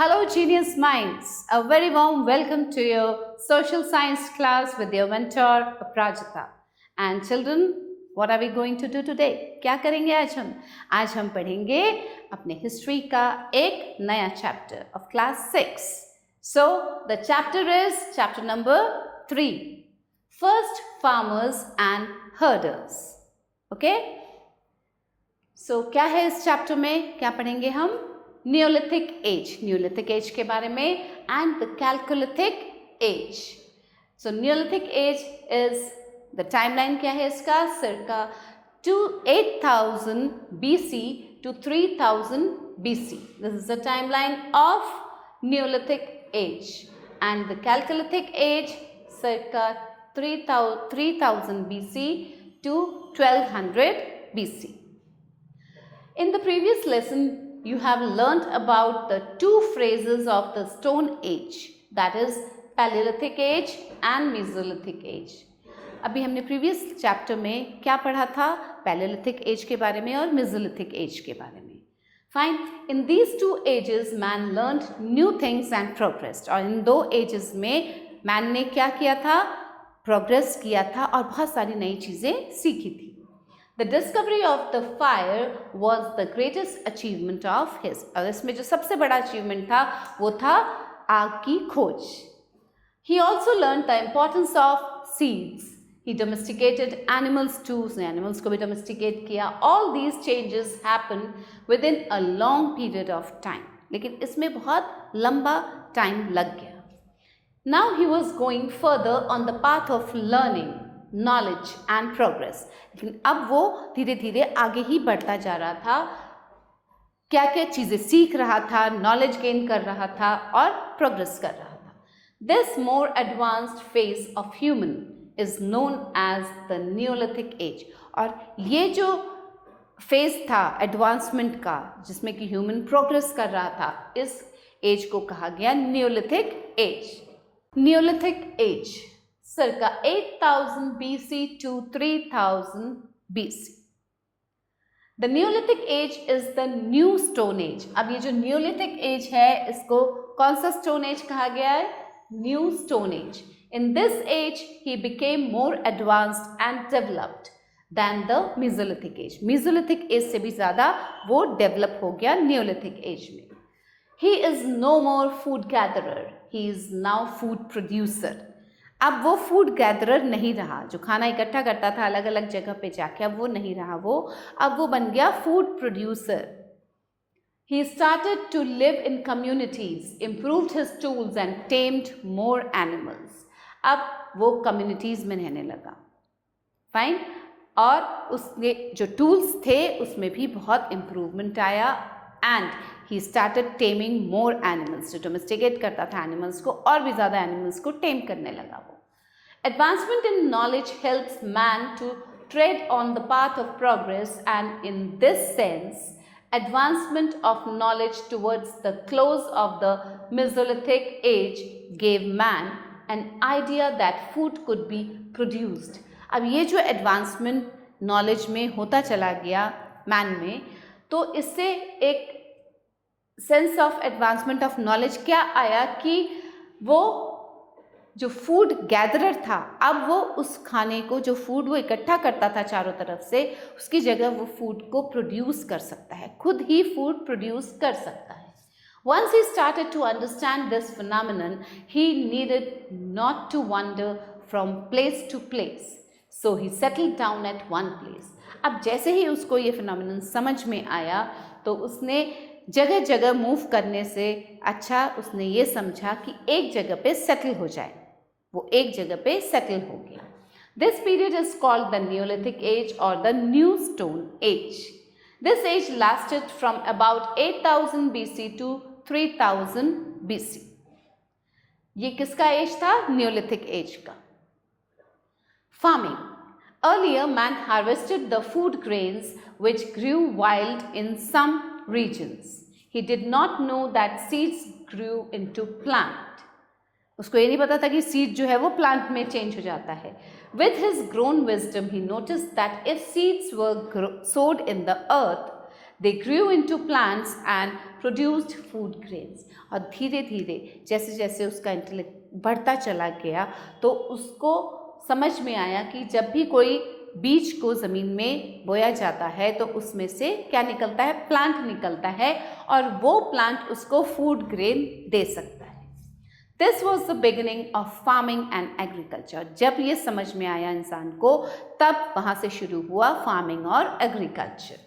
Hello, genius minds. A very warm welcome to your social science class with your mentor, Aprajita. And children, what are we going to do today? क्या करेंगे आज हम? आज हम पढ़ेंगे अपने history का एक नया chapter of class 6. So, the chapter is chapter number 3. First farmers and herders. Okay? So, क्या है इस चैप्टर में? क्या पढ़ेंगे हम? Neolithic age के बारे में and the Chalcolithic age. So Neolithic age is the timeline क्या है इसका? circa 8000 BC to 3000 BC. This is the timeline of Neolithic age, and the Chalcolithic age circa 3000 BC to 1200 BC. In the previous lesson, you have learnt about the two phases of the Stone Age, that is Paleolithic age and Mesolithic age. अभी हमने previous chapter में क्या पढ़ा था? Paleolithic age के बारे में और Mesolithic age के बारे में. Fine. In these two ages, man learned new things and progressed. और इन दो ages में man ने क्या किया था? Progress किया था और बहुत सारी नई चीजें सीखी थी. The discovery of the fire was the greatest achievement of his. और इसमें जो सबसे बड़ा achievement था वो था आग की खोज. He also learned the importance of seeds. He domesticated animals too. उसने animals को भी domesticate किया. All these changes happened within a long period of time. लेकिन इसमें बहुत लंबा time लग गया. Now he was going further on the path of learning, knowledge and progress. लेकिन अब वो धीरे धीरे आगे ही बढ़ता जा रहा था. क्या क्या चीजें सीख रहा था, नॉलेज गेन कर रहा था और प्रोग्रेस कर रहा था. This more advanced phase of human is known as the Neolithic age. और ये जो फेज था एडवांसमेंट का जिसमें कि ह्यूमन प्रोग्रेस कर रहा था, इस एज को कहा गया neolithic age. Neolithic age circa 8000 BC to 3000 BC. The Neolithic age is the new Stone Age. अब ये जो Neolithic age है इसको कौन सा Stone Age कहा गया है? New Stone Age. In this age he became more advanced and developed than the Mesolithic age. Mesolithic age से भी ज़्यादा वो develop हो गया Neolithic age में. He is no more food gatherer. He is now food producer. अब वो food gatherer नहीं रहा, जो खाना इकट्ठा करता था अलग अलग जगह पे जाके, अब वो नहीं रहा. अब वो बन गया food producer. He started to live in communities, improved his tools and tamed more animals. अब वो कम्युनिटीज में रहने लगा. फाइन. और उसने जो टूल्स थे उसमें भी बहुत इम्प्रूवमेंट आया. And he started taming more animals. जो domesticate करता था एनिमल्स को और भी ज़्यादा एनिमल्स को टेम करने लगा वो. Advancement in knowledge helps man to tread on the path of progress, and in this sense, advancement of knowledge towards the close of the Mesolithic age gave man an idea that food could be produced. अब ये जो advancement knowledge में होता चला गया man में, तो इससे एक sense of advancement of knowledge क्या आया कि वो जो फूड गैदरर था, अब वो उस खाने को, जो फूड वो इकट्ठा करता था चारों तरफ से, उसकी जगह वो फूड को प्रोड्यूस कर सकता है, खुद ही फूड प्रोड्यूस कर सकता है. Once he started to understand this phenomenon, he needed not to wander from place to place. So he settled down at one place. अब जैसे ही उसको ये फिनोमिनन समझ में आया तो उसने जगह जगह मूव करने से अच्छा उसने ये समझा कि एक जगह पे सेटल हो जाए. वो एक जगह पे सेटल हो गया. This period is called the neolithic age और the new stone age. This age lasted from about 8000 BC to 3000 BC. ये किसका एज था? न्यूलिथिक एज का. Farming. Earlier, man harvested the food grains which grew wild in some regions. He did not know that seeds grew into plant. उसको ये नहीं पता था कि seed जो है वो plant में change हो जाता है. With his grown wisdom, he noticed that if seeds were sowed in the earth, they grew into plants and produced food grains. और धीरे धीरे जैसे जैसे उसका इंटेलेक्ट बढ़ता चला गया तो उसको समझ में आया कि जब भी कोई बीज को ज़मीन में बोया जाता है तो उसमें से क्या निकलता है, प्लांट निकलता है, और वो प्लांट उसको फूड ग्रेन दे सकता है. This was the beginning of farming and agriculture. जब ये समझ में आया इंसान को, तब वहाँ से शुरू हुआ फार्मिंग और agriculture.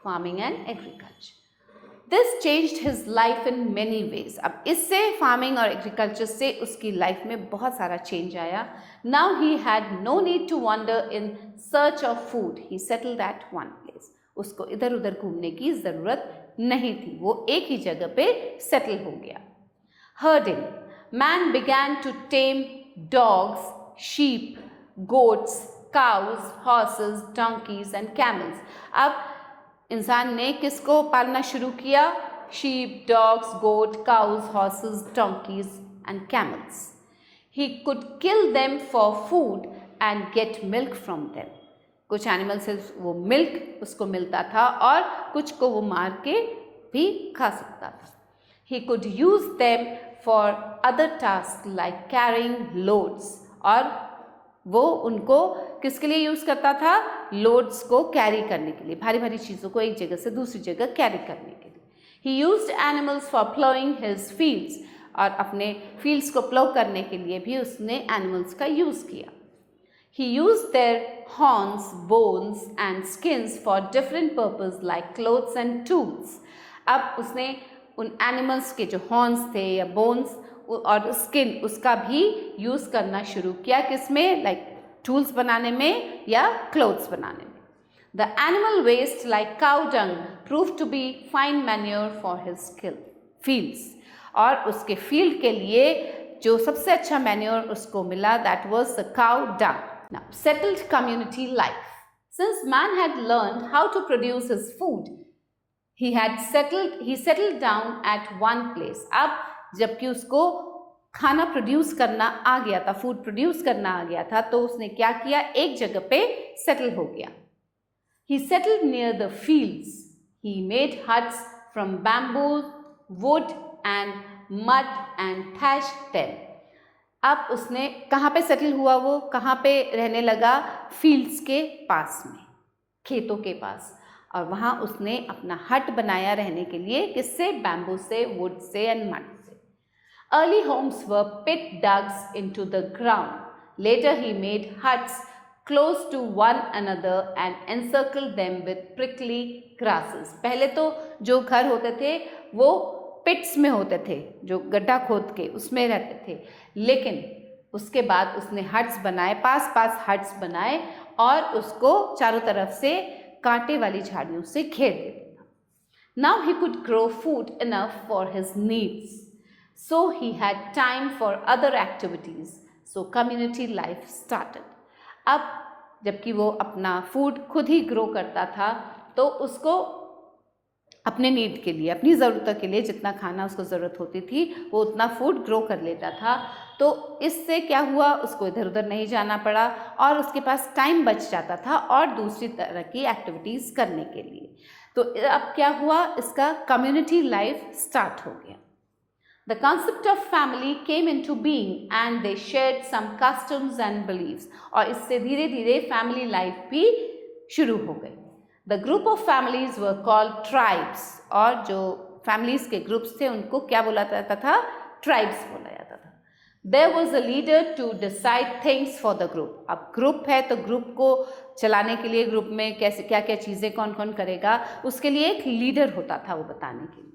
Farming and agriculture. This changed his life in many ways. अब इससे फार्मिंग और एग्रीकल्चर से उसकी लाइफ में बहुत सारा चेंज आया. Now he had no need to wander in search of food. He settled at one place. उसको इधर उधर घूमने की ज़रूरत नहीं थी, वो एक ही जगह पे सेटल हो गया. Herding. Man began to tame dogs, sheep, goats, cows, horses, donkeys and camels. अब इंसान ने किसको पालना शुरू किया? Sheep, dogs, goat, cows, horses, donkeys and camels. He could kill them for food and get milk from them. कुछ animal से वो मिल्क उसको मिलता था और कुछ को वो मार के भी खा सकता था. He could use them for other task like carrying loads. और वो उनको किसके लिए यूज़ करता था? लोड्स को कैरी करने के लिए, भारी भारी चीज़ों को एक जगह से दूसरी जगह कैरी करने के लिए. ही used animals for ploughing his fields. और अपने फील्ड्स को प्लो करने के लिए भी उसने एनिमल्स का यूज़ किया. He used their horns, bones and skins for different purpose like clothes and tools. अब उसने उन एनिमल्स के जो हॉर्न्स थे या बोन्स और स्किन, उसका भी यूज़ करना शुरू किया. किसमें? लाइक टूल्स बनाने में या क्लोथ्स बनाने में. The animal waste like cow dung prove to be fine manure for his fields. और उसके फील्ड के लिए जो सबसे अच्छा मैन्योर उसको मिला, that was the cow dung. Now settled community life. Since man had learned how to produce his food, he settled down at one place. अब जबकि उसको खाना प्रोड्यूस करना आ गया था, फूड प्रोड्यूस करना आ गया था, तो उसने क्या किया? एक जगह पे सेटल हो गया. He settled near the fields. He made huts from bamboo, wood and mud and thatched them. अब उसने कहाँ पे सेटल हुआ? वो कहाँ पे रहने लगा? फील्ड्स के पास में, खेतों के पास. और वहाँ उसने अपना हट बनाया रहने के लिए. किससे? बैम्बू से, वुड से एंड मड से. Early homes were pit dugs into the ground. Later he made huts close to one another and encircled them with prickly grasses. पहले तो जो घर होते थे वो पिट्स में होते थे, जो गड्ढा खोद के उसमें रहते थे. लेकिन उसके बाद उसने हट्स बनाए, पास पास हट्स बनाए, और उसको चारों तरफ से कांटे वाली झाड़ियों से घेर देता. Now he could grow food enough for his needs, so he had time for other activities. So community life started. अब जबकि वो अपना फूड खुद ही ग्रो करता था, तो उसको अपने नीड के लिए, अपनी ज़रूरतों के लिए जितना खाना उसको ज़रूरत होती थी, वो उतना फूड ग्रो कर लेता था. तो इससे क्या हुआ? उसको इधर उधर नहीं जाना पड़ा और उसके पास टाइम बच जाता था और दूसरी तरह की एक्टिविटीज़ करने के लिए. तो अब क्या हुआ? इसका कम्युनिटी लाइफ स्टार्ट हो गया. The concept of family came into being and they shared some customs and beliefs. और इससे धीरे धीरे फैमिली लाइफ भी शुरू हो गई. The group of families were called tribes. और जो families के ग्रुप्स थे उनको क्या बोला जाता था? ट्राइब्स बोला जाता था. There was a leader to decide things for the group. अब ग्रुप है तो ग्रुप को चलाने के लिए, ग्रुप में कैसे क्या क्या चीज़ें कौन कौन करेगा, उसके लिए एक लीडर होता था वो बताने के लिए.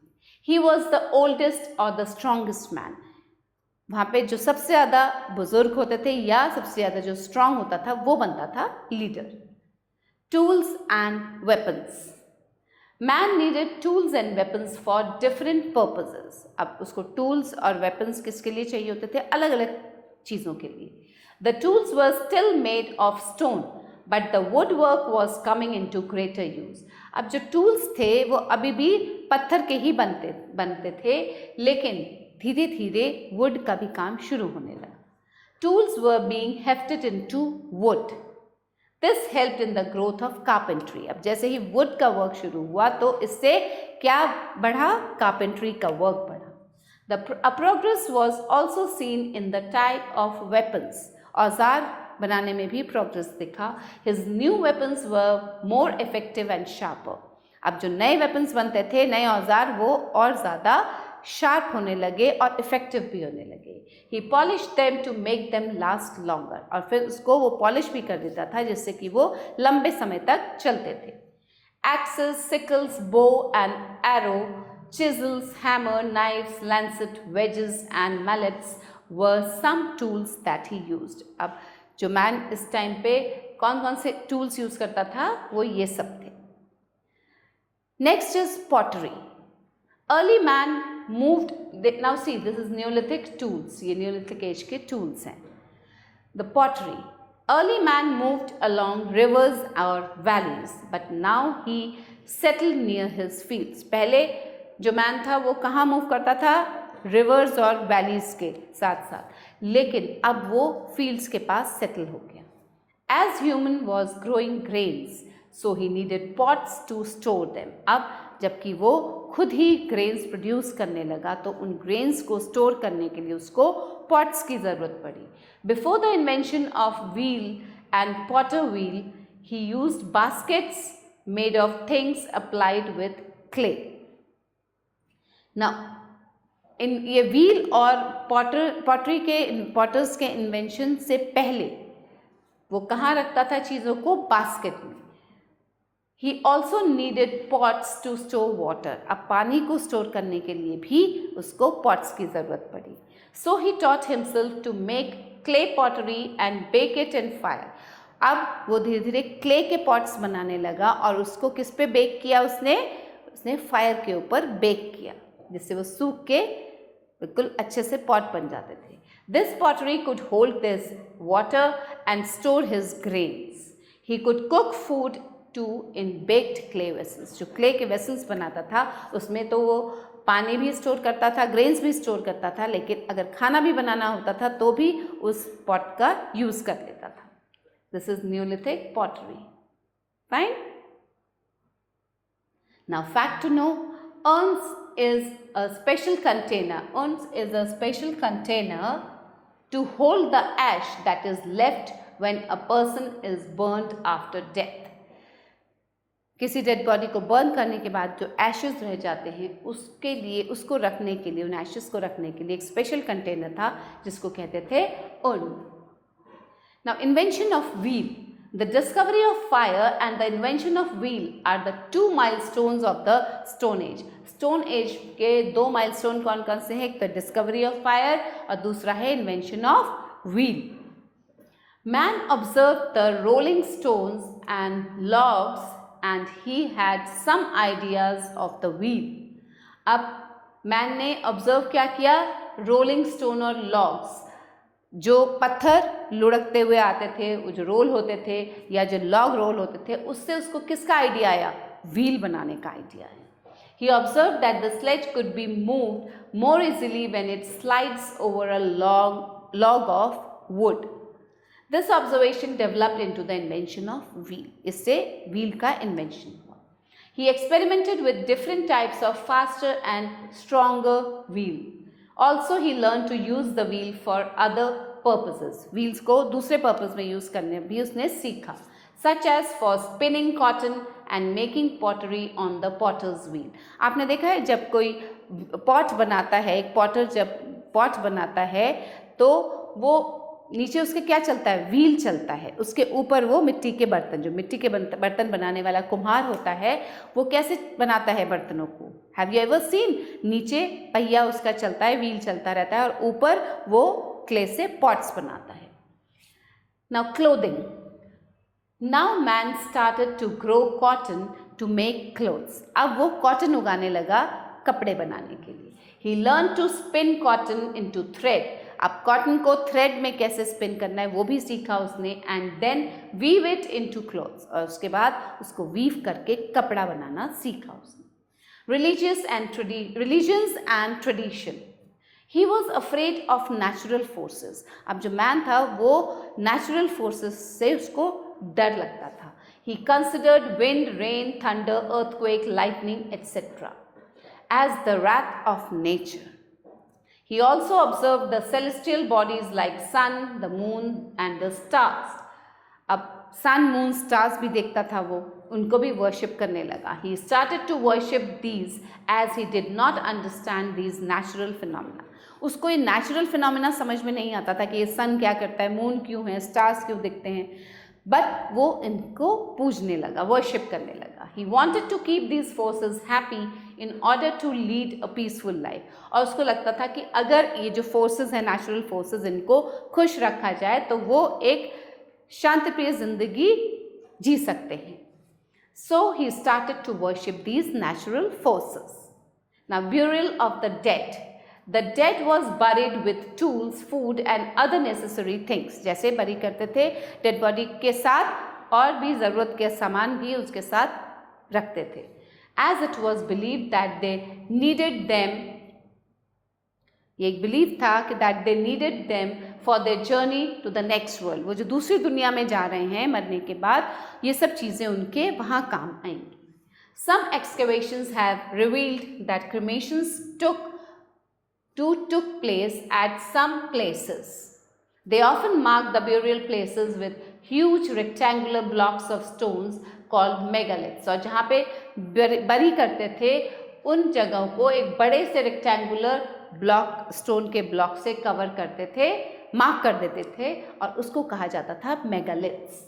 He was the oldest or the strongest man. वहाँ पे जो सबसे ज़्यादा बुजुर्ग होते थे या सबसे ज़्यादा जो स्ट्रांग होता था वो बनता था leader. Tools and weapons. Man needed tools and weapons for different purposes. अब उसको tools और weapons किसके लिए चाहिए होते थे? अलग अलग चीज़ों के लिए. The tools were still made of stone, but the woodwork was coming into greater use. अब जो tools थे वो अभी भी पत्थर के ही बनते थे, लेकिन धीरे धीरे wood का भी काम शुरू होने लगा. Tools were being hefted into wood. This helped in the growth of carpentry. अब जैसे ही wood का वर्क शुरू हुआ तो इससे क्या बढ़ा? carpentry का वर्क बढ़ा. A progress was also seen in the type of weapons. औजार बनाने में भी प्रोग्रेस दिखा. His new weapons were more effective and sharper. अब जो नए वेपन्स बनते थे, नए औजार, वो और ज़्यादा शार्प होने लगे और इफेक्टिव भी होने लगे. He polished them to make them last longer. और फिर उसको वो पॉलिश भी कर देता था जिससे कि वो लंबे समय तक चलते थे. Axes, sickles, bow and arrow, chisels, hammer, knives, lancet, wedges and mallets were some tools that he used. अब जो मैन इस टाइम पे कौन कौन से टूल्स यूज करता था, वो ये सब थे. Next is pottery. Early man moved. Now see, this is Neolithic tools. ये Neolithic age के tools हैं. The pottery. Early man moved along rivers or valleys, but now he settled near his fields. पहले जो man था वो कहाँ move करता था? Rivers और valleys के साथ साथ. लेकिन अब वो fields के पास settle हो गया. As human was growing grains, so he needed pots to store them. अब जबकि वो खुद ही ग्रेन्स प्रोड्यूस करने लगा तो उन ग्रेन्स को स्टोर करने के लिए उसको पॉट्स की ज़रूरत पड़ी. Before the invention of wheel and Potter wheel he used baskets made of things applied with clay. Now ये व्हील और पॉटर्स के इन्वेंशन से पहले वो कहाँ रखता था चीज़ों को? बास्केट में. He also needed pots to store water. अब पानी को स्टोर करने के लिए भी उसको pots की ज़रूरत पड़ी. So he taught himself to make clay pottery and bake it in fire. अब वो धीरे धीरे clay के pots बनाने लगा और उसको किस पे बेक किया? उसने फायर के ऊपर बेक किया जिससे वो सूख के बिल्कुल अच्छे से पॉट बन जाते थे. This pottery could hold this water and store his grains. He could cook food in baked clay vessels. जो क्ले के वेसल्स बनाता था उसमें तो वो पानी भी स्टोर करता था, ग्रेन्स भी स्टोर करता था, लेकिन अगर खाना भी बनाना होता था तो भी उस पॉट का यूज कर लेता था. This is neolithic pottery. Fine. Now fact to know, urns is a special container. Urns is a special container to hold the ash that is left when a person is burned after death. किसी dead body को burn करने के बाद जो ashes रह जाते हैं उसके लिए, उसको रखने के लिए, उन एशेस को रखने के लिए एक स्पेशल कंटेनर था जिसको कहते थे urn. Now invention of wheel. The discovery of fire and the invention of wheel are the 2 milestones of the stone age. Stone age के 2 माइलस्टोन कौन कौन से हैं? एक द डिस्कवरी ऑफ फायर और दूसरा है invention of wheel. Man observe the rolling stones and logs and he had some ideas of the wheel. अब मैन ने ऑब्जर्व क्या किया? रोलिंग स्टोन और लॉग्स, जो पत्थर लुढ़कते हुए आते थे, वो जो रोल होते थे या जो लॉग रोल होते थे, उससे उसको किसका आइडिया आया? व्हील बनाने का आइडिया है. He observed that the sledge could be moved more easily when it slides over a log of wood. This observation developed into the invention of wheel. इससे wheel का invention हुआ. He experimented with different types of faster and stronger wheel. Also, he learned to use the wheel for other purposes. Wheels को दूसरे purpose में use करने भी उसने सीखा. Such as for spinning cotton and making pottery on the potter's wheel. आपने देखा है जब कोई pot बनाता है, एक potter जब pot बनाता है तो वो नीचे उसके क्या चलता है? व्हील चलता है. उसके ऊपर वो मिट्टी के बर्तन, जो मिट्टी के बर्तन बनाने वाला कुम्हार होता है, वो कैसे बनाता है बर्तनों को? Have you ever seen? नीचे पहिया उसका चलता है, व्हील चलता रहता है और ऊपर वो क्ले से पॉट्स बनाता है. Now clothing. Now man started to grow cotton to make clothes. अब वो कॉटन उगाने लगा कपड़े बनाने के लिए. He learn to spin cotton into thread. अब कॉटन को थ्रेड में कैसे स्पिन करना है वो भी सीखा उसने. And then weave it into clothes. और उसके बाद उसको वीव करके कपड़ा बनाना सीखा उसने. Religions and tradition. He was afraid of natural forces. अब जो मैन था वो नेचुरल फोर्सेस से उसको डर लगता था. He considered wind, rain, thunder, earthquake, lightning, etc. as the wrath of nature. He also observed the celestial bodies like sun, the moon and the stars. अब सन, मून, स्टार्स भी देखता था वो, उनको भी वर्शिप करने लगा. He started to worship these as he did not understand these natural phenomena. उसको ये नेचुरल फिनोमिना समझ में नहीं आता था कि ये सन क्या करता है, मून क्यों है, स्टार्स क्यों दिखते हैं, बट वो इनको पूजने लगा, वर्शिप करने लगा. He wanted to keep these forces happy in order to lead a peaceful life. और उसको लगता था कि अगर ये जो फोर्सेस हैं, नेचुरल फोर्सेस, इनको खुश रखा जाए तो वो एक शांतिप्रिय जिंदगी जी सकते हैं. So he started to worship these natural forces. Now, burial of the dead. The dead was buried with tools, food and other necessary things. जैसे बरी करते थे डेड बॉडी के साथ और भी ज़रूरत के सामान भी उसके साथ रखते थे. As it was believed that they needed them, ये एक बिलीव था कि that they needed them for their journey to the next world. वो जो दूसरी दुनिया में जा रहे हैं मरने के बाद, ये सब चीज़ें उनके वहाँ काम आएंगी. Some excavations have revealed that cremations took place at some places. They often mark the burial places with huge rectangular blocks of stones called megaliths. और जहाँ पे बरी करते थे उन जगहों को एक बड़े से रेक्टेंगुलर ब्लॉक, स्टोन के ब्लॉक से कवर करते थे, मार्क कर देते थे और उसको कहा जाता था megaliths.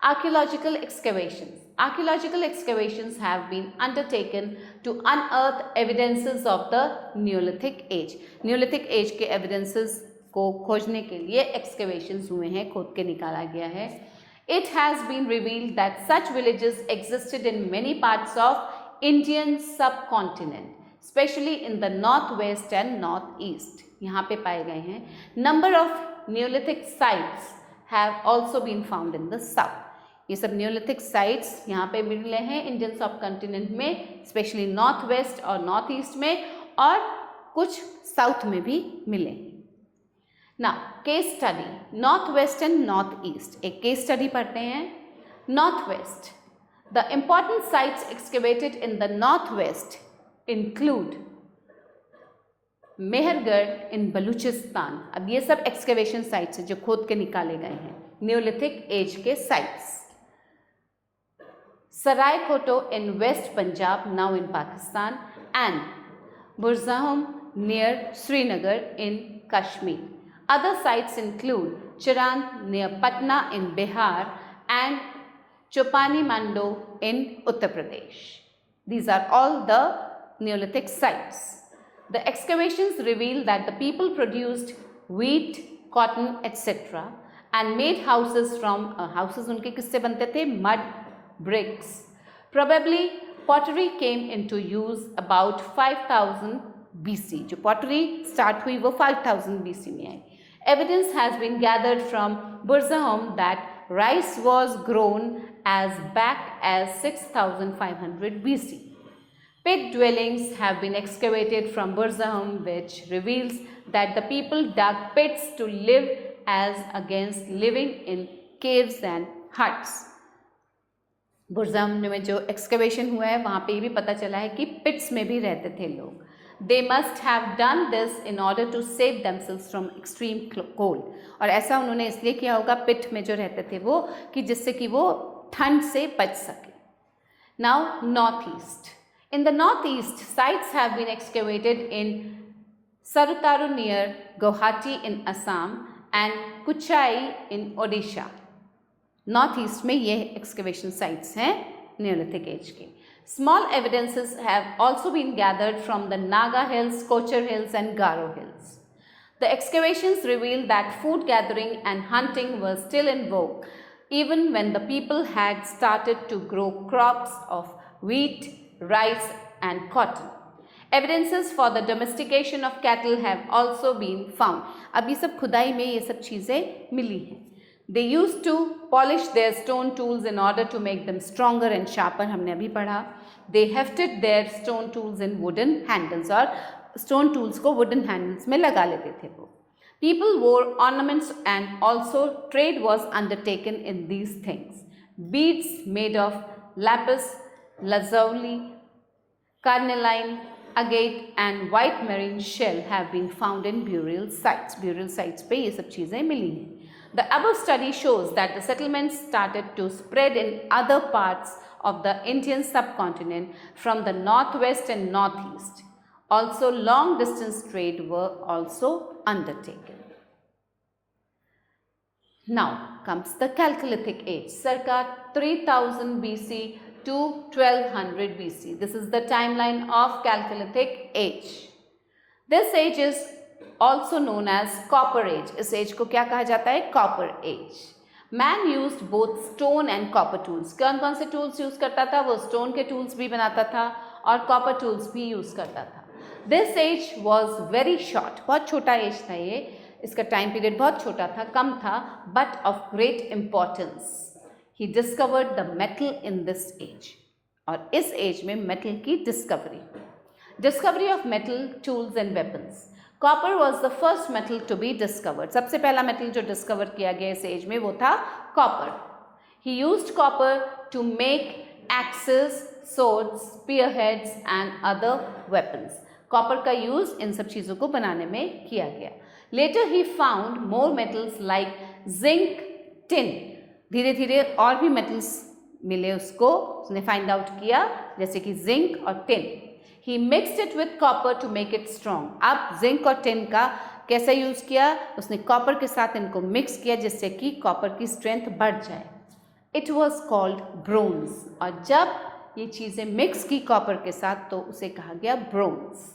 Archaeological excavations. Archaeological excavations have been undertaken to unearth evidences of the Neolithic age. Neolithic age के evidences को खोजने के लिए excavations हुए हैं, खोद के निकाला गया है. It has been revealed that such villages existed in many parts of Indian subcontinent, especially in the northwest and northeast. यहाँ पे पाए गए हैं. Number of Neolithic sites have also been found in the south. ये सब Neolithic sites यहाँ पे मिले हैं इंडियन सब कॉन्टिनेंट में, स्पेशली नॉर्थ वेस्ट और नॉर्थ ईस्ट में, और कुछ साउथ में भी मिले. Now case study, north west and north east. एक केस स्टडी पढ़ते हैं. North west. The important sites excavated in the north west include Mehrgarh in Baluchistan. अब ये सब एक्सकेवेशन साइट्स हैं जो खोद के निकाले गए हैं, न्यूलिथिक एज के sites. Saraikoto in West Punjab, now in Pakistan, and Burzahum near Srinagar in Kashmir. Other sites include Chiran near Patna in Bihar and Chopani Mando in Uttar Pradesh. These are all the Neolithic sites. The excavations reveal that the people produced wheat, cotton, etc. and made houses from houses उनके किससे बनते थे? Mud, bricks. Probably pottery came into use about 5000 BC. जो pottery start हुई वो 5000 BC में आई. Evidence has been gathered from Burzahum that rice was grown as back as 6500 BC. Pit dwellings have been excavated from Burzahum, which reveals that the people dug pits to live as against living in caves and huts. बुरज़ाम में जो excavation हुआ है वहाँ पे ये भी पता चला है कि पिट्स में भी रहते थे लोग. They must have done this in order to save themselves from extreme cold. और ऐसा उन्होंने इसलिए किया होगा, पिट में जो रहते थे वो, कि जिससे कि वो ठंड से बच सके. Now north east. In the north east sites have been excavated in Sarutaru near Guwahati in Assam and Kuchai in Odisha. North east में ये एक्सकवेशन साइट्स हैं न्यूलिथिक एज के. Small evidences have also been gathered from the Naga hills, Cachar hills and Garo hills. The excavations reveal that food gathering and hunting were still in vogue even when the people had started to grow crops of wheat, rice and cotton. Evidences for the domestication of cattle have also been found. अब ये सब खुदाई में ये सब चीज़ें मिली हैं. They used to polish their stone tools in order to make them stronger and sharper. हमने अभी पढ़ा. They hefted their stone tools in wooden handles, और stone tools को wooden handles में लगा लेते थे वो. People wore ornaments and also trade was undertaken in these things. Beads made of lapis lazuli, carnelian, agate and white marine shell have been found in burial sites. Burial sites पे ये सब चीज़ें मिली हैं. The above study shows that the settlements started to spread in other parts of the Indian subcontinent from the northwest and northeast. Also, long distance trade were also undertaken. Now comes the Chalcolithic age, circa 3000 BC to 1200 BC. This is the timeline of Chalcolithic age. This age is also known as Copper age. इस age को क्या कहा जाता है? Copper age. Man used both stone and copper tools. कौन कौन से tools use करता था? वो stone के tools भी बनाता था और copper tools भी use करता था. This age was very short. बहुत छोटा age था ये. इसका time period बहुत छोटा था, कम था, but of great importance. He discovered the metal in this age. और इस age में metal की discovery. Discovery of metal, tools and weapons. Copper was the first metal to be discovered. सबसे पहला metal जो discover किया गया इस age में वो था copper. He used copper to make axes, swords, spearheads and other weapons. Copper का use इन सब चीज़ों को बनाने में किया गया. Later he found more metals like zinc, tin. धीरे धीरे और भी metals मिले उसको, उसने find out किया जैसे कि zinc और tin. He mixed it with copper to make it strong. अब zinc और tin का कैसे यूज़ किया? उसने copper के साथ इनको mix किया जिससे कि copper की strength बढ़ जाए. It was called bronze. और जब ये चीज़ें mix की copper के साथ तो उसे कहा गया bronze.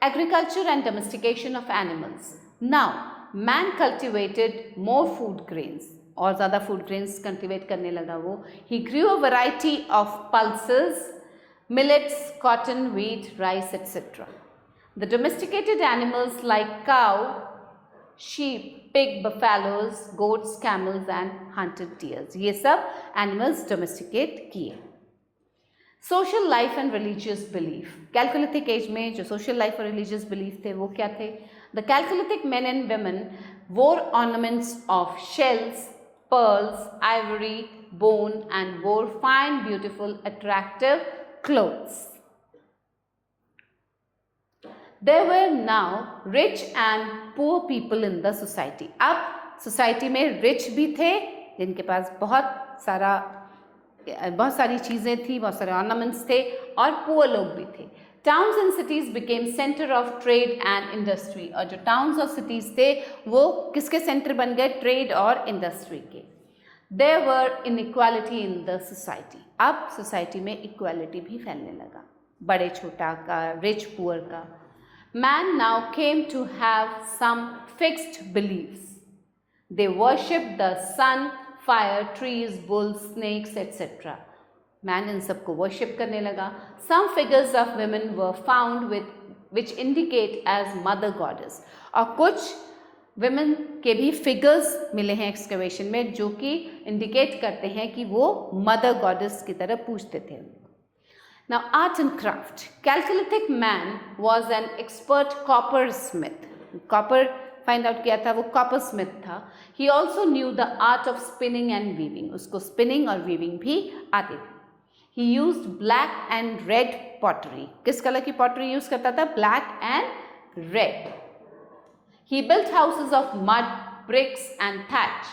Agriculture and domestication of animals. Now, man cultivated more food grains. और ज़्यादा food grains cultivate करने लगा वो. He grew a variety of pulses, millets, cotton, wheat, rice, etc. The domesticated animals like cow, sheep, pig, buffaloes, goats, camels and hunted deers. ये सब animals domesticate किए. Social life and religious belief. Chalcolithic age में जो social life और religious belief थे वो क्या थे? The Chalcolithic men and women wore ornaments of shells, pearls, ivory, bone and wore fine, beautiful, attractive clothes. There were now rich and poor people in the society. अब society में rich भी थे जिनके पास बहुत सारी चीज़ें थी, बहुत सारे ornaments थे और poor लोग भी थे. Towns and cities became center of trade and industry. और जो towns और cities थे वो किसके center बन गए? Trade और industry के. There were inequality in the society. अब society में equality भी फैलने लगा, बड़े छोटा का, rich poor का. Man now came to have some fixed beliefs. They worshipped the sun, fire, trees, bulls, snakes, etc. Man इन सबको worship करने लगा. Some figures of women were found which indicate as mother goddess. और कुछ women के भी figures मिले हैं excavation में जो कि indicate करते हैं कि वो mother goddess की तरह पूजते थे. Now art and craft. Chalcolithic man was an expert coppersmith. Copper find out किया था वो coppersmith था. He also knew the art of spinning and weaving. उसको spinning और weaving भी आती थी. He used black and red pottery. किस कलर की pottery use करता था? Black and red. He built houses of mud, bricks and thatch.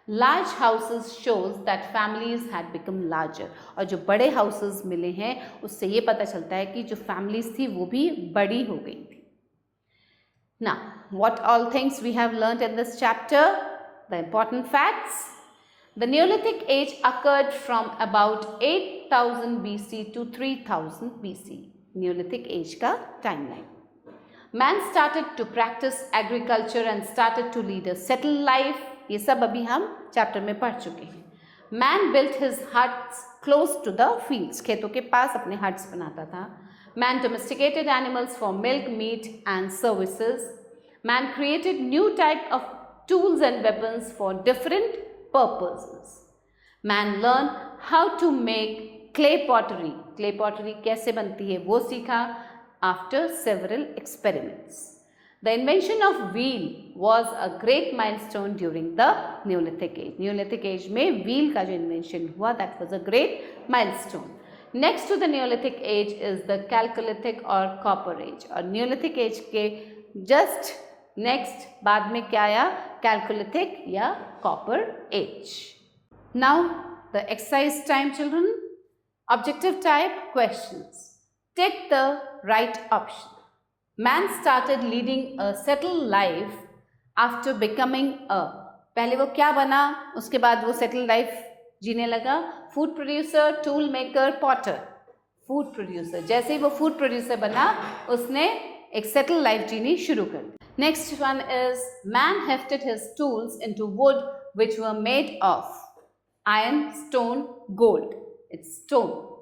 Large houses shows that families had become larger. और जो बड़े houses मिले हैं उससे ये पता चलता है कि जो families थी वो भी बड़ी हो गई थी. Now, what all things we have learnt in this chapter? The important facts. The Neolithic age occurred from about 8000 BC to 3000 BC. Neolithic age का timeline. Man started to practice agriculture and started to lead a settled life. ये सब अभी हम chapter में पढ़ चुके हैं. Man built his huts close to the fields. खेतों के पास अपने huts बनाता था. Man domesticated animals for milk, meat and services. Man created new type of tools and weapons for different purposes. Man learned how to make clay pottery. Clay pottery कैसे बनती है वो सीखा after several experiments. The invention of wheel was a great milestone during the Neolithic age. Neolithic age में wheel का जो invention हुआ, that was a great milestone. Next to the Neolithic age is the Chalcolithic or Copper age. और Neolithic age के just next बाद में क्या आया? Chalcolithic या Copper age. Now the exercise time, children. Objective type questions. Take the right option. Man started leading a settled life after becoming a. पहले वो क्या बना, उसके बाद वो settled life जीने लगा? Food producer, tool maker, potter. Food producer. जैसे ही वो food producer बना, उसने एक settled life जीनी शुरू कर दी. Next one is man hefted his tools into wood which were made of iron, stone, gold. It's stone.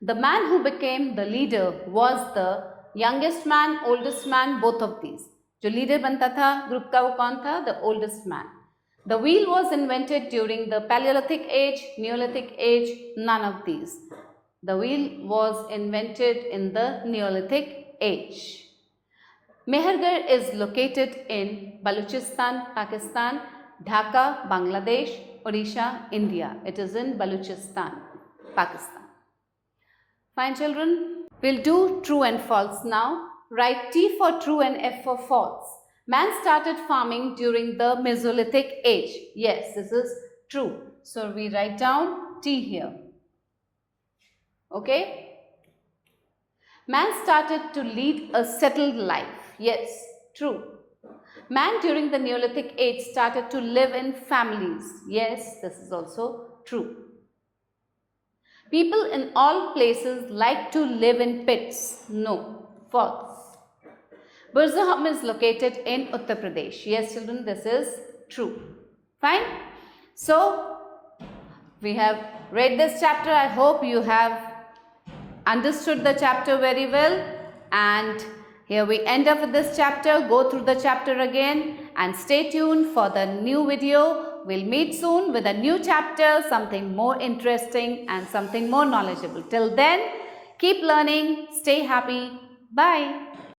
The man who became the leader was the youngest man, oldest man, both of these. जो leader बनता था group का वो कौन था? The oldest man. The wheel was invented during the Paleolithic age, Neolithic age, none of these. The wheel was invented in the Neolithic age. Mehergarh is located in Balochistan, Pakistan, Dhaka, Bangladesh, Odisha, India. It is in Balochistan, Pakistan. Fine, children. We'll do true and false now. Write T for true and F for false. Man started farming during the Mesolithic age. Yes, this is true. So we write down T here. Okay. Man started to lead a settled life. Yes, true. Man during the Neolithic age started to live in families. Yes, this is also true. People in all places like to live in pits. No, false. Burzahum is located in Uttar Pradesh. Yes, children, this is true. Fine. So, we have read this chapter. I hope you have understood the chapter very well. And here we end up with this chapter. Go through the chapter again and stay tuned for the new video. We'll meet soon with a new chapter, something more interesting and something more knowledgeable. Till then, keep learning, stay happy. Bye.